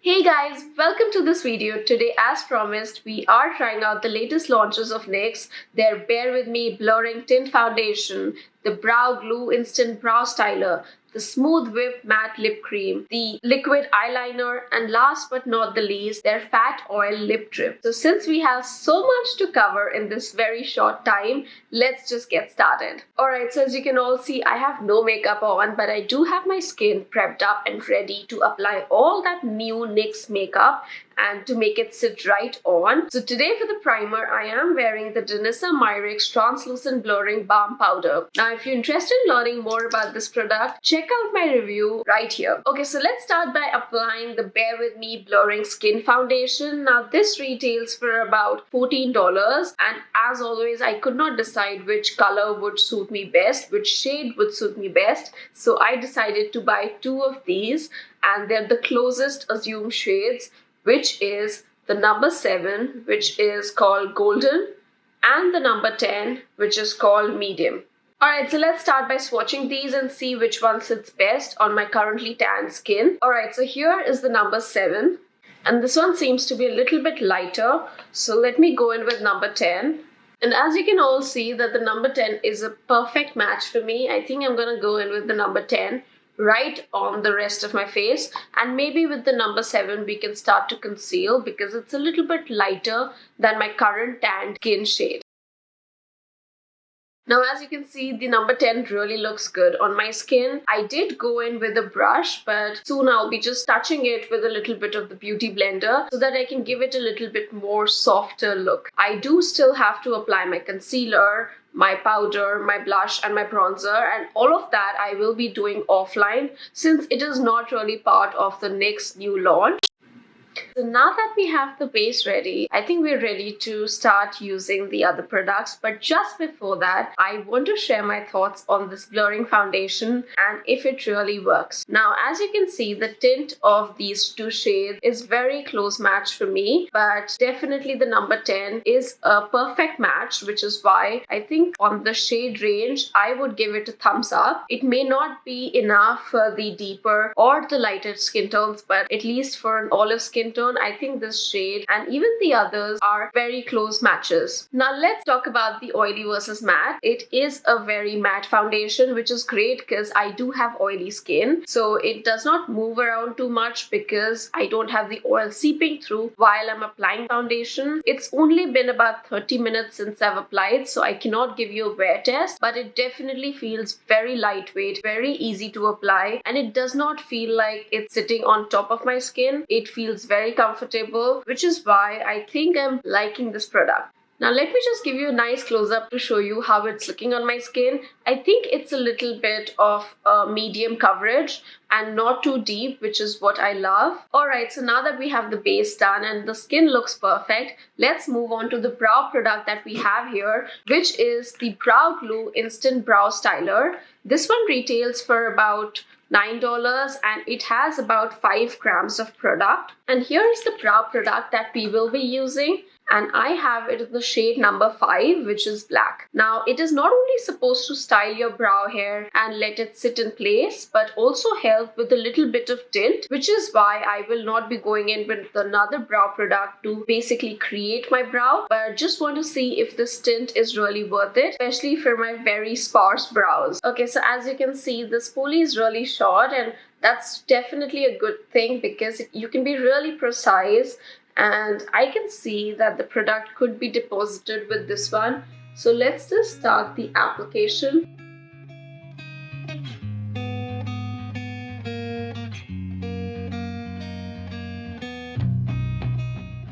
Hey guys, welcome to this video. Today, as promised, we are trying out the latest launches of NYX, their Bear With Me Blurring Tint Foundation, the Brow Glue Instant Brow Styler, the Smooth Whip Matte Lip Cream, the Liquid Eyeliner, and last but not the least, their Fat Oil Lip Trim. So since we have so much to cover in this very short time, let's just get started. Alright, so as you can all see, I have no makeup on, but I do have my skin prepped up and ready to apply all that new NYX makeup and to make it sit right on. So today for the primer, I am wearing the NYX Translucent Blurring Balm Powder. Now, if you're interested in learning more about this product, check out my review right here. Okay, so let's start by applying the Bear With Me Blurring Skin Foundation. Now, this retails for about $14, and as always, I could not decide which color would suit me best, which shade would suit me best. So I decided to buy two of these, and they're the closest assumed shades, which is the number 7, which is called Golden, and the number 10, which is called Medium. Alright, so let's start by swatching these and see which one sits best on my currently tan skin. Alright, so here is the number 7, and this one seems to be a little bit lighter, so let me go in with number 10. And as you can all see that the number 10 is a perfect match for me, I think I'm gonna go in with the number 10 right on the rest of my face, and maybe with the number 7 we can start to conceal because it's a little bit lighter than my current tan skin shade. Now, as you can see, the number 10 really looks good on my skin. I did go in with a brush, but soon I'll be just touching it with a little bit of the beauty blender so that I can give it a little bit more softer look. I do still have to apply my concealer, my powder, my blush, and my bronzer, and all of that I will be doing offline since it is not really part of the NYX new launch. So now that we have the base ready, I think we're ready to start using the other products. But just before that, I want to share my thoughts on this blurring foundation and if it really works. Now, as you can see, the tint of these two shades is very close match for me, but definitely the number 10 is a perfect match, which is why I think on the shade range, I would give it a thumbs up. It may not be enough for the deeper or the lighter skin tones, but at least for an olive skin tone, I think this shade and even the others are very close matches. Now let's talk about the oily versus matte. It is a very matte foundation, which is great because I do have oily skin, so it does not move around too much because I don't have the oil seeping through while I'm applying foundation. It's only been about 30 minutes since I've applied, so I cannot give you a wear test, but it definitely feels very lightweight, very easy to apply, and it does not feel like it's sitting on top of my skin. It feels very comfortable, which is why I think I'm liking this product. Now let me just give you a nice close-up to show you how it's looking on my skin. I think it's a little bit of a medium coverage and not too deep, which is what I love. Alright, so now that we have the base done and the skin looks perfect, let's move on to the brow product that we have here, which is the Brow Glue Instant Brow Styler. This one retails for about $9 and it has about 5 grams of product. And here is the brow product that we will be using, and I have it in the shade number 5, which is black. Now, it is not only supposed to style your brow hair and let it sit in place, but also help with a little bit of tint, which is why I will not be going in with another brow product to basically create my brow, but I just want to see if this tint is really worth it, especially for my very sparse brows. Okay, so as you can see, this spoolie is really short, and that's definitely a good thing because you can be really precise, and I can see that the product could be deposited with this one. So let's just start the application.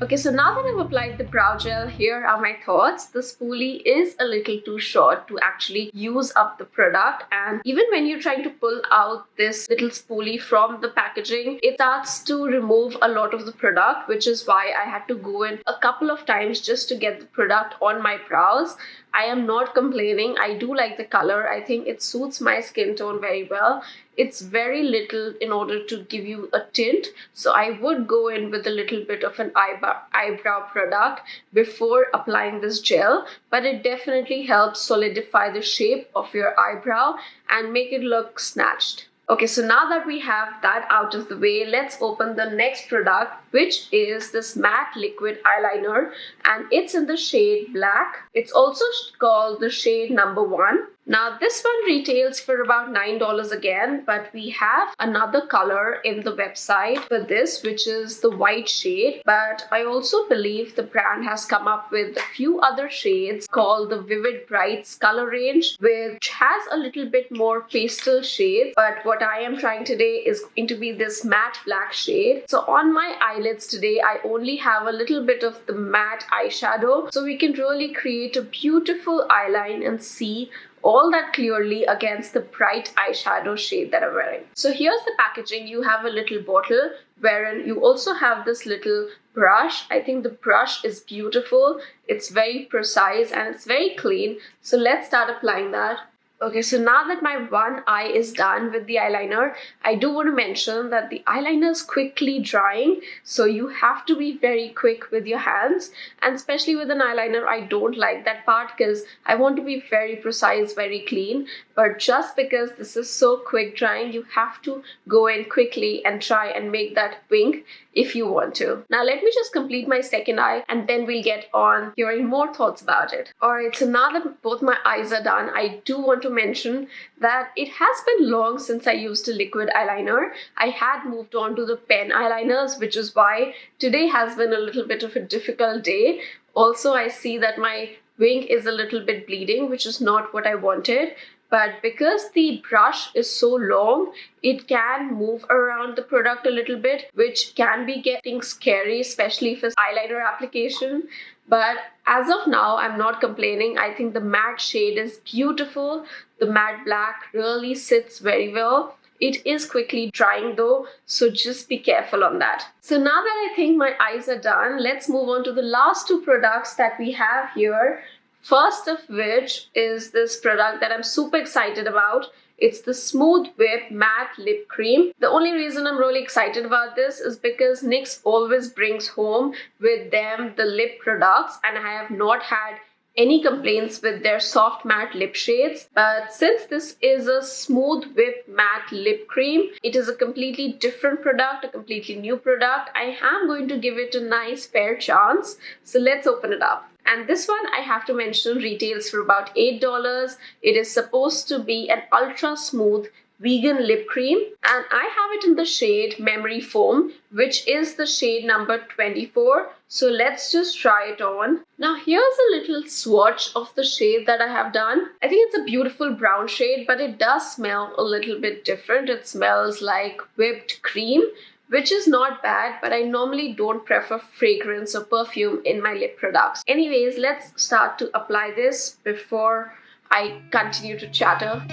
Okay, so now that I've applied the brow gel, here are my thoughts. The spoolie is a little too short to actually use up the product, and even when you're trying to pull out this little spoolie from the packaging, it starts to remove a lot of the product, which is why I had to go in a couple of times just to get the product on my brows. I am not complaining. I do like the color. I think it suits my skin tone very well. It's very little in order to give you a tint, so I would go in with a little bit of an eyebrow product before applying this gel, but it definitely helps solidify the shape of your eyebrow and make it look snatched. Okay, so now that we have that out of the way, let's open the next product, which is this matte liquid eyeliner, and it's in the shade black. It's also called the shade number 1. Now this one retails for about $9 again, but we have another color in the website for this, which is the white shade. But I also believe the brand has come up with a few other shades called the Vivid Brights color range, which has a little bit more pastel shades. But what I am trying today is going to be this matte black shade. So on my eyelids today, I only have a little bit of the matte eyeshadow, so we can really create a beautiful eyeline and see all that clearly against the bright eyeshadow shade that I'm wearing. So here's the packaging. You have a little bottle wherein you also have this little brush. I think the brush is beautiful. It's very precise and it's very clean. So let's start applying that. Okay, so now that my one eye is done with the eyeliner, I do want to mention that the eyeliner is quickly drying, so you have to be very quick with your hands. And especially with an eyeliner, I don't like that part because I want to be very precise, very clean. But just because this is so quick drying, you have to go in quickly and try and make that wink if you want to. Now let me just complete my second eye and then we'll get on hearing more thoughts about it. Alright, so now that both my eyes are done, I do want to mention that it has been long since I used a liquid eyeliner. I had moved on to the pen eyeliners, which is why today has been a little bit of a difficult day. Also, I see that my wing is a little bit bleeding, which is not what I wanted. But because the brush is so long, it can move around the product a little bit, which can be getting scary, especially if it's eyeliner application. But as of now, I'm not complaining. I think the matte shade is beautiful. The matte black really sits very well. It is quickly drying though, so just be careful on that. So now that I think my eyes are done, let's move on to the last two products that we have here. First of which is this product that I'm super excited about. It's the Smooth Whip Matte Lip Cream. The only reason I'm really excited about this is because NYX always brings home with them the lip products, and I have not had any complaints with their soft matte lip shades. But since this is a Smooth Whip Matte Lip Cream, it is a completely different product, a completely new product. I am going to give it a nice fair chance. So let's open it up. And this one, I have to mention, retails for about $8. It is supposed to be an ultra smooth vegan lip cream, and I have it in the shade Memory Foam, which is the shade number 24. So let's just try it on. Now here's a little swatch of the shade that I have done. I think it's a beautiful brown shade, but it does smell a little bit different. It smells like whipped cream, which is not bad, but I normally don't prefer fragrance or perfume in my lip products. Anyways, let's start to apply this before I continue to chatter.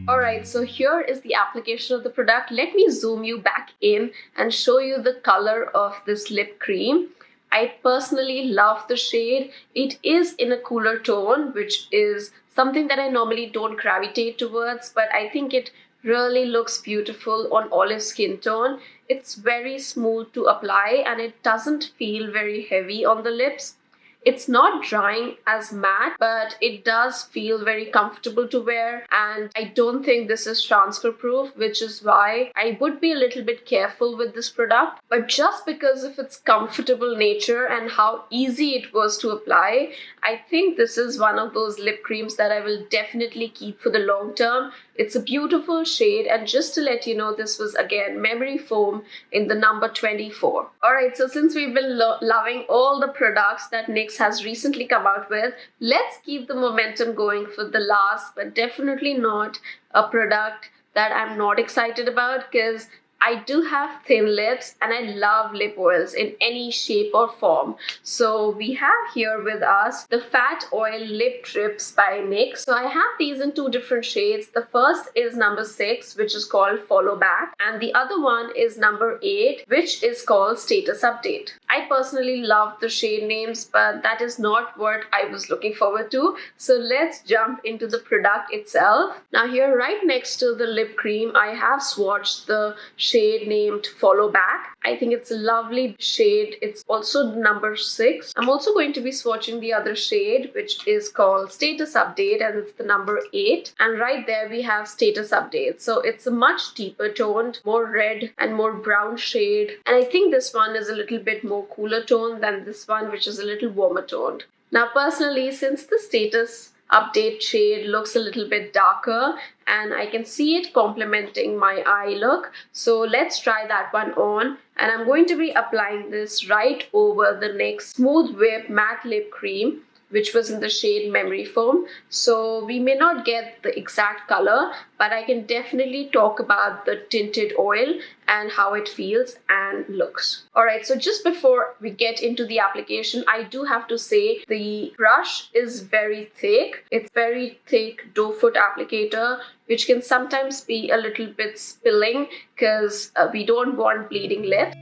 Alright, so here is the application of the product. Let me zoom you back in and show you the color of this lip cream. I personally love the shade. It is in a cooler tone, which is something that I normally don't gravitate towards, but I think it really looks beautiful on olive skin tone. It's very smooth to apply and it doesn't feel very heavy on the lips. It's not drying as matte, but it does feel very comfortable to wear, and I don't think this is transfer proof, which is why I would be a little bit careful with this product. But just because of its comfortable nature and how easy it was to apply, I think this is one of those lip creams that I will definitely keep for the long term. It's a beautiful shade, and just to let you know, this was again Memory Foam in the number 24. Alright, so since we've been loving all the products that NYX has recently come out with, let's keep the momentum going for the last, but definitely not a product that I'm not excited about, because I do have thin lips and I love lip oils in any shape or form. So we have here with us the Fat Oil Lip Trips by NYX. So I have these in two different shades. The first is number 6, which is called Follow Back, and the other one is number 8, which is called Status Update. I personally love the shade names, but that is not what I was looking forward to. So let's jump into the product itself. Now here right next to the lip cream, I have swatched the shade named Follow Back. I think it's a lovely shade. It's also number 6. I'm also going to be swatching the other shade, which is called Status Update, and it's the number 8. And right there we have Status Update. So it's a much deeper toned, more red and more brown shade. And I think this one is a little bit more cooler tone than this one, which is a little warmer toned. Now personally, since the Status Update shade looks a little bit darker and I can see it complementing my eye look, so let's try that one on. And I'm going to be applying this right over the NYX Smooth Whip Matte Lip Cream, which was in the shade Memory Foam. So we may not get the exact color, but I can definitely talk about the tinted oil and how it feels and looks. Alright, so just before we get into the application, I do have to say the brush is very thick. It's very thick doe foot applicator, which can sometimes be a little bit spilling because we don't want bleeding lips.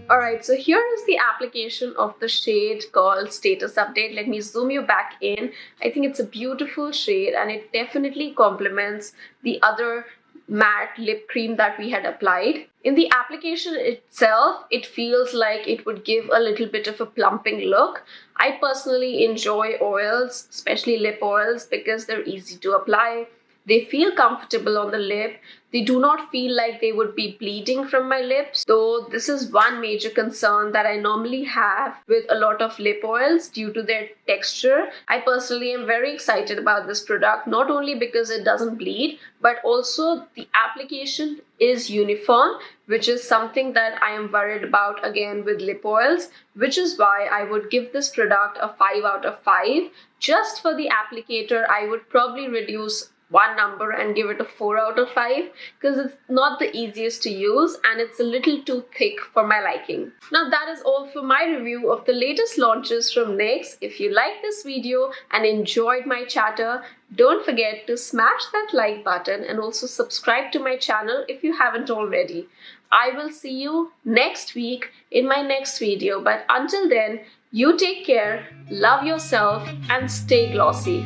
Alright, so here is the application of the shade called Status Update. Let me zoom you back in. I think it's a beautiful shade and it definitely complements the other matte lip cream that we had applied. In the application itself, it feels like it would give a little bit of a plumping look. I personally enjoy oils, especially lip oils, because they're easy to apply. They feel comfortable on the lip. They do not feel like they would be bleeding from my lips. Though this is one major concern that I normally have with a lot of lip oils due to their texture. I personally am very excited about this product, not only because it doesn't bleed, but also the application is uniform, which is something that I am worried about again with lip oils, which is why I would give this product a 5 out of 5. Just for the applicator, I would probably reduce one number and give it a 4 out of 5 because it's not the easiest to use and it's a little too thick for my liking. Now that is all for my review of the latest launches from NYX. If you liked this video and enjoyed my chatter, don't forget to smash that like button and also subscribe to my channel if you haven't already. I will see you next week in my next video, but until then, you take care, love yourself and stay glossy.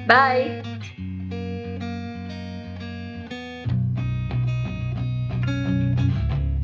Bye!